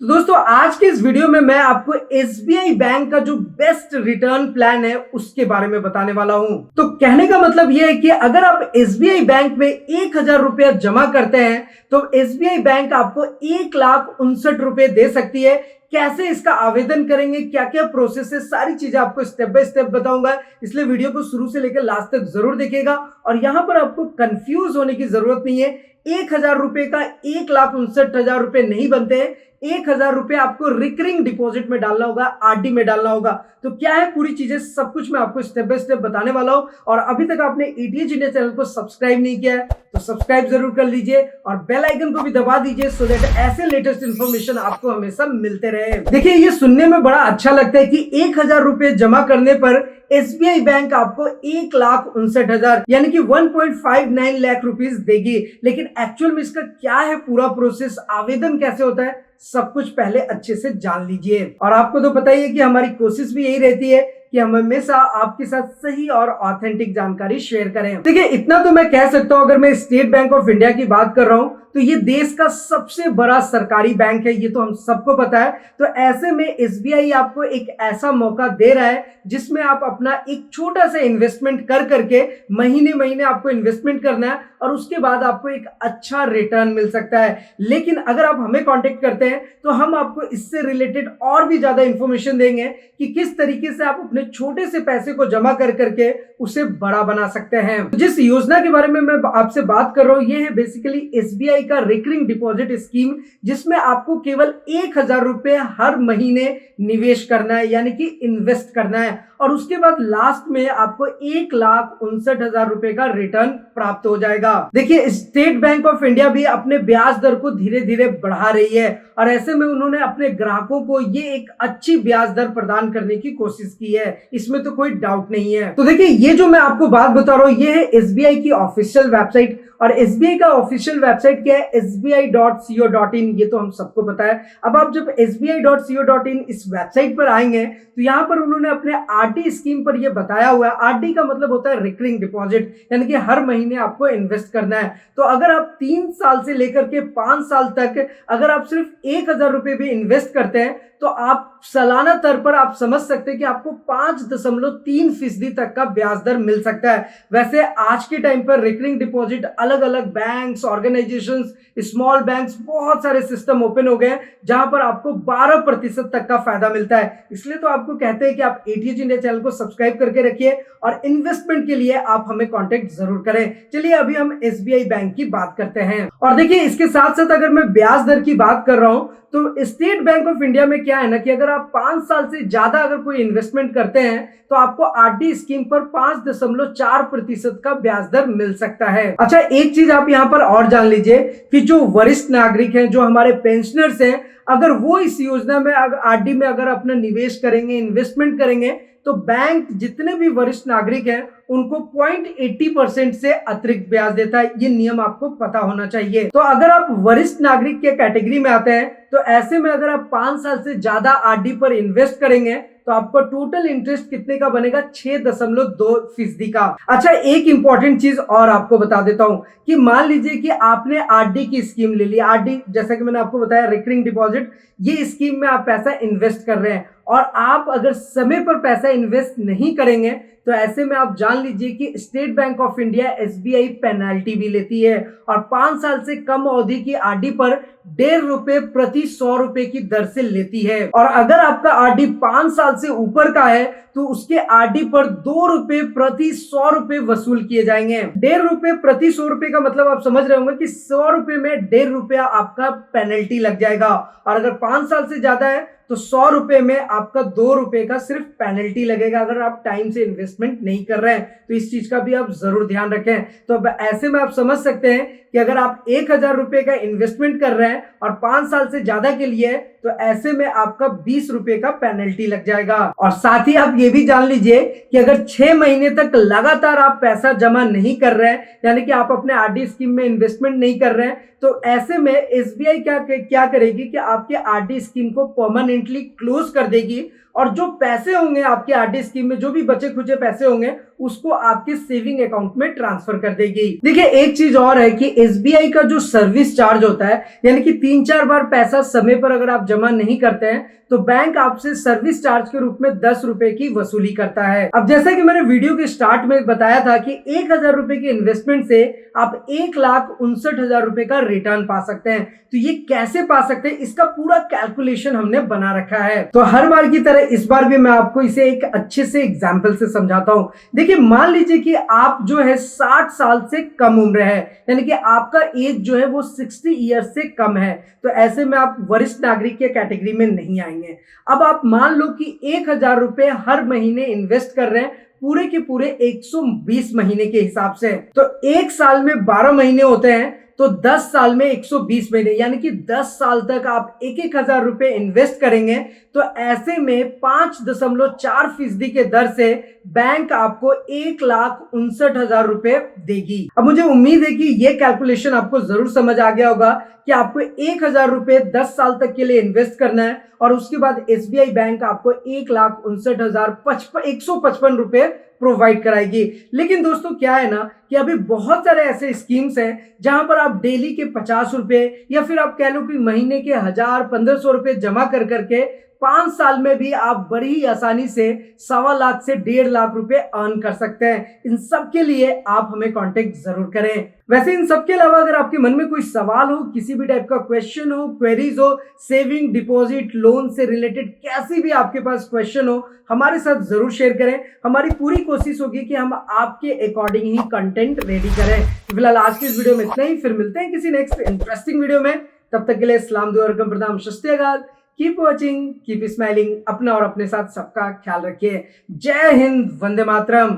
तो दोस्तों आज के इस वीडियो में मैं आपको एसबीआई बैंक का जो बेस्ट रिटर्न प्लान है उसके बारे में बताने वाला हूं। तो कहने का मतलब यह है कि अगर आप एसबीआई बैंक में 1,000 रुपया जमा करते हैं तो एसबीआई बैंक आपको 1,59,000 रुपए दे सकती है। कैसे इसका आवेदन करेंगे, क्या क्या प्रोसेस है, सारी चीजें आपको स्टेप बाय स्टेप बताऊंगा, इसलिए वीडियो को शुरू से लेकर लास्ट तक जरूर देखिएगा। और यहां पर आपको कंफ्यूज होने की जरूरत नहीं है। 1,000 रुपए का 1,59,000 रुपए नहीं बनते हैं। 1,000 रुपए आपको रिकरिंग डिपॉजिट में डालना होगा, आरडी में डालना होगा। तो क्या है पूरी चीजें, सब कुछ मैं आपको स्टेप बाय स्टेप बताने वाला हूं। और अभी तक आपने ईटीएच इंडिया चैनल को सब्सक्राइब नहीं किया है तो सब्सक्राइब जरूर कर लीजिए और बेल आइकन को भी दबा दीजिए सो दैट ऐसे लेटेस्ट इंफॉर्मेशन आपको हमेशा मिलते रहे। देखिए, ये सुनने में बड़ा अच्छा लगता है कि 1,000 रुपए जमा करने पर एसबीआई बैंक आपको 1,59,000 यानी कि 1.59 लाख रुपीस देगी। लेकिन एक्चुअल में इसका क्या है पूरा प्रोसेस, आवेदन कैसे होता है, सब कुछ पहले अच्छे से जान लीजिए। और आपको तो पता ही है कि हमारी कोशिश भी यही रहती है कि हम हमेशा आपके साथ सही और ऑथेंटिक जानकारी शेयर करें। देखिए, इतना तो मैं कह सकता हूं, अगर मैं स्टेट बैंक ऑफ इंडिया की बात कर रहा हूं तो ये देश का सबसे बड़ा सरकारी बैंक है, ये तो हम सबको पता है। तो ऐसे में एसबीआई आपको एक ऐसा मौका दे रहा है जिसमें आप अपना एक छोटा सा इन्वेस्टमेंट कर करके महीने महीने आपको इन्वेस्टमेंट करना है और उसके बाद आपको एक अच्छा रिटर्न मिल सकता है। लेकिन अगर आप हमें कांटेक्ट करते हैं तो हम आपको इससे रिलेटेड और भी ज्यादा इंफॉर्मेशन देंगे कि किस तरीके से आप अपने छोटे से पैसे को जमा कर करके उसे बड़ा बना सकते हैं। जिस योजना के बारे में मैं आपसे बात कर रहा हूं ये है बेसिकली एसबीआई का रिकरिंग डिपॉजिट स्कीम, जिसमें आपको केवल 1,000 रुपए हर महीने निवेश करना है यानी कि इन्वेस्ट करना है और उसके बाद लास्ट में आपको 1,59,000 का रिटर्न प्राप्त हो जाएगा। देखिए, स्टेट बैंक ऑफ इंडिया भी अपने ब्याज दर को धीरे धीरे बढ़ा रही है और ऐसे में उन्होंने अपने ग्राहकों को ये एक अच्छी ब्याज दर प्रदान करने की कोशिश की है, इसमें तो कोई डाउट नहीं है। तो देखिए, ये जो मैं आपको बात बता रहा हूं ये है एसबीआई की ऑफिशियल वेबसाइट। और एसबीआई का ऑफिशियल वेबसाइट क्या है, sbi.co.in, ये तो हम सबको पता है। अब आप जब sbi.co.in इस वेबसाइट पर आएंगे तो यहां पर उन्होंने अपने आरडी स्कीम पर ये बताया हुआ है। आरडी का मतलब होता है रिकरिंग डिपॉजिट, यानी कि हर महीने आपको इन्वेस्ट करना है। तो अगर आप 3 साल से लेकर के 5 साल तक अगर आप सिर्फ 1,000 रुपए भी इन्वेस्ट करते हैं तो आप सालाना तौर पर आप समझ सकते हैं कि आपको 5.3% तक का ब्याज दर मिल सकता है। वैसे आज के टाइम पर रिकरिंग डिपॉजिट अलग अलग बैंक्स, ऑर्गेनाइजेशंस, स्मॉल बैंक्स, बहुत सारे सिस्टम ओपन हो गए हैं जहां पर आपको 12% तक का फायदा मिलता है। इसलिए तो आपको कहते हैं कि आप एटीएच इंडिया चैनल को सब्सक्राइब करके रखिए और इन्वेस्टमेंट के लिए आप हमें कांटेक्ट जरूर करें। चलिए अभी हम एसबीआई बैंक की बात करते हैं। और देखिए, इसके साथ साथ अगर मैं ब्याज दर की बात कर रहा हूं तो स्टेट बैंक ऑफ इंडिया में क्या है ना कि अगर आप 5 साल से ज्यादा अगर कोई इन्वेस्टमेंट करते हैं तो आपको आरडी स्कीम पर 5.4% का ब्याज दर मिल सकता है। अच्छा, एक चीज आप यहां पर और जान लीजिए कि जो वरिष्ठ नागरिक हैं, जो हमारे पेंशनर्स हैं, अगर वो इस योजना में आरडी में अगर अपना निवेश करेंगे, इन्वेस्टमेंट करेंगे तो बैंक जितने भी वरिष्ठ नागरिक हैं उनको 0.80% से अतिरिक्त ब्याज देता है। ये नियम आपको पता होना चाहिए। तो अगर आप वरिष्ठ नागरिक के कैटेगरी में आते हैं तो ऐसे में अगर आप 5 साल से ज्यादा आरडी पर इन्वेस्ट करेंगे तो आपको टोटल इंटरेस्ट कितने का बनेगा, 6.2% का। अच्छा, एक इंपॉर्टेंट चीज और आपको बता देता हूं कि मान लीजिए कि आपने आरडी की स्कीम ले ली। आरडी जैसा कि मैंने आपको बताया रिकरिंग डिपॉजिट, ये स्कीम में आप पैसा इन्वेस्ट कर रहे हैं और आप अगर समय पर पैसा इन्वेस्ट नहीं करेंगे तो ऐसे में आप जान लीजिए कि state bank of India SBI penalty भी लेती है और 5 साल से कम अवधि की आरडी पर ₹1.5 प्रति 100 रुपए की दर से लेती है। और अगर आपका आरडी 5 साल से ऊपर का है तो उसके आरडी पर ₹2 प्रति 100 रुपए वसूल किए जाएंगे। ₹1.5 प्रति 100 रुपए का मतलब आप समझ रहे होंगे कि 100 रुपए में ₹1.5 आपका पेनल्टी लग जाएगा। और अगर 5 साल से ज्यादा है तो 100 रुपए में आपका ₹2 का सिर्फ पेनल्टी लगेगा अगर आप टाइम से इन्वेस्टमेंट नहीं कर रहे हैं। तो इस चीज का भी आप जरूर ध्यान रखें। तो अब ऐसे में आप समझ सकते हैं कि अगर आप 1,000 रुपए का इन्वेस्टमेंट कर रहे हैं और 5 साल से ज्यादा के लिए है तो ऐसे में आपका ₹20 का पेनल्टी लग जाएगा। और साथ ही आप ये भी जान लीजिए कि अगर 6 महीने तक लगातार आप पैसा जमा नहीं कर रहे हैं यानी कि आप अपने आरडी स्कीम में इन्वेस्टमेंट नहीं कर रहे हैं तो ऐसे में एसबीआई क्या करेगी कि आपके आरडी स्कीम को परमानेंटली क्लोज कर देगी और जो पैसे होंगे आपके आरडी स्कीम में, जो भी बचे खुचे पैसे होंगे, उसको आपके सेविंग अकाउंट में ट्रांसफर कर देगी। देखिए एक चीज और है कि एसबीआई का जो सर्विस चार्ज होता है, यानी कि 3-4 बार पैसा समय पर अगर आप जमा नहीं करते हैं तो बैंक आपसे सर्विस चार्ज के रूप में 10 रुपए की वसूली करता है। अब जैसा कि मैंने वीडियो के स्टार्ट में बताया था कि 1,000 रुपए की इन्वेस्टमेंट से आप 1,59,000 रुपए का रिटर्न पा सकते हैं। तो ये कैसे पा सकते हैं, इसका पूरा कैलकुलेशन हमने बना रखा है। तो हर बार की तरह इस बार भी मैं आपको इसे एक अच्छे से एग्जाम्पल से समझाता हूं। देखिए मान लीजिए कि आप जो है 60 साल से कम उम्र है, यानी कि आपका एज जो है वो 60 ईयर्स से कम है, तो ऐसे में आप वरिष्ठ नागरिक के कैटेगरी में नहीं आएंगे। अब आप मान लो कि 1,000 रुपए हर महीने इन्वेस्ट कर रहे हैं, पूरे के पूरे 120 महीने के हिसाब से। तो एक साल में 12 महीने होते हैं, तो 10 साल में 120 महीने, यानी कि 10 साल तक आप 1,000 रुपए इन्वेस्ट करेंगे। तो ऐसे में 5.4% के दर से बैंक आपको 1,59,000 रुपए देगी। अब मुझे उम्मीद है कि यह कैलकुलेशन आपको जरूर समझ आ गया होगा कि आपको 1,000 रुपए 10 साल तक के लिए इन्वेस्ट करना है और उसके बाद एसबीआई बैंक आपको 1,59,155 रुपए प्रोवाइड कराएगी। लेकिन दोस्तों क्या है ना कि अभी बहुत सारे ऐसे स्कीम्स हैं जहां पर आप डेली के 50 रुपए या फिर आप कह लो कि महीने के 1,000-1,500 रुपए जमा कर करके 5 साल में भी आप बड़ी ही आसानी से 1.25 से 1.5 लाख रुपए अर्न कर सकते हैं। इन सब के लिए आप हमें कांटेक्ट जरूर करें। वैसे इन सब के अलावा अगर आपके मन में कोई सवाल हो, किसी भी टाइप का क्वेश्चन हो, क्वेरीज हो, सेविंग, डिपॉजिट, लोन से रिलेटेड कैसी भी आपके पास क्वेश्चन हो, हमारे साथ जरूर शेयर करें। हमारी पूरी कोशिश होगी कि हम आपके अकॉर्डिंग ही कंटेंट रेडी करें। तो फिलहाल आज की इस वीडियो में इतना ही, फिर मिलते हैं किसी नेक्स्ट इंटरेस्टिंग वीडियो में। तब तक के लिए सलाम दुआ रकम प्रणाम, शस्त्यागाल, कीप वॉचिंग, कीप स्माइलिंग। अपना और अपने साथ सबका ख्याल रखिए। जय हिंद, वंदे मातरम।